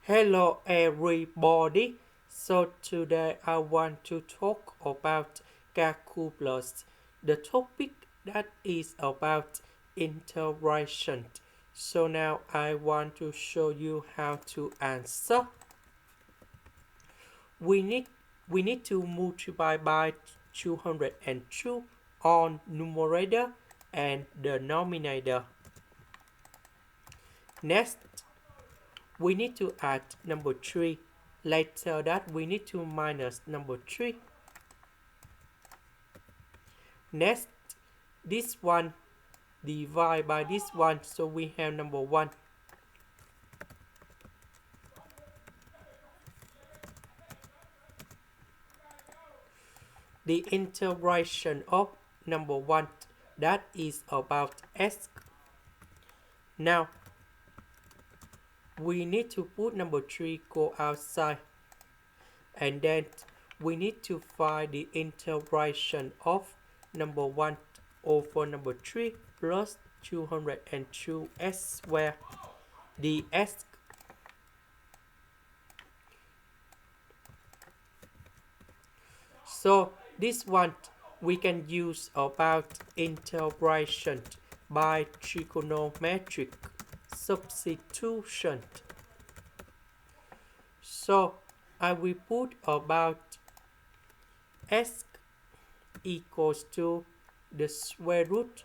Hello everybody. So today I want to talk about calculus. The topic that is about integration. So now I want to show you how to answer. We need to multiply by 202 on numerator and denominator. Next, we need to add number 3. Later that we need to minus number 3. Next, this one divide by this one, so we have number 1. The integration of number 1, that is about s. Now, we need to put number 3 go outside. And then we need to find the integration of number 1 over number 3 plus 202s squared ds. So this one we can use about integration by trigonometric substitution. So I will put about s equals to the square root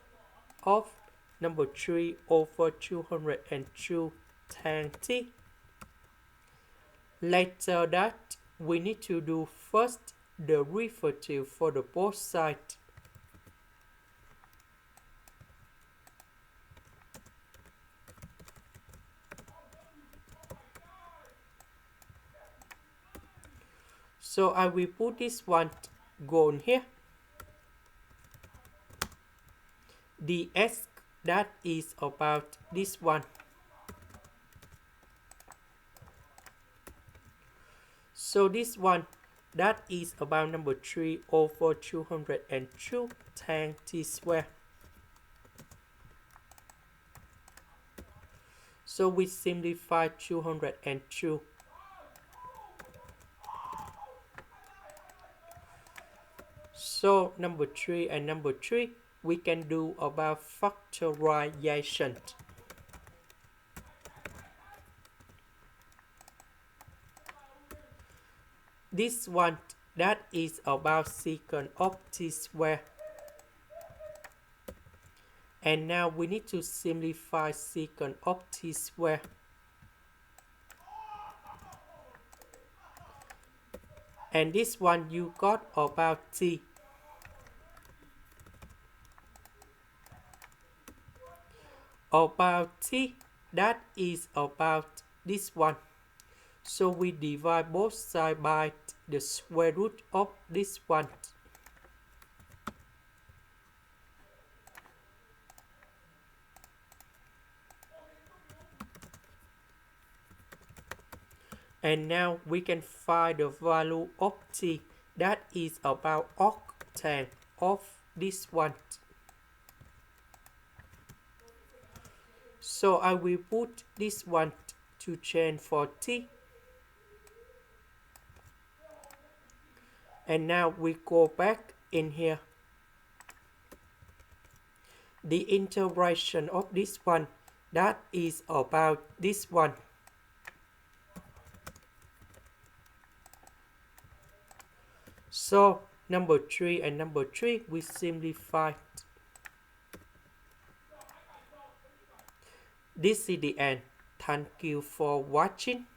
of number 3 over 202 tan t. Later that we need to do first the derivative for the both sides. So I will put this one go here. ds that is about this one. So this one that is about number 3 over 202 tan t squared. So we simplify 202. So number 3 and number 3 we can do about factorization. This one that is about secant of t squared. And now we need to simplify secant of t squared. And this one you got about t. About t that is about this one. So we divide both sides by the square root of this one. And now we can find the value of t that is about octane of this one. So I will put this one to change for t. And now we go back in here. The integration of this one that is about this one. So number 3 and number 3 we simplify. This is the end. Thank you for watching.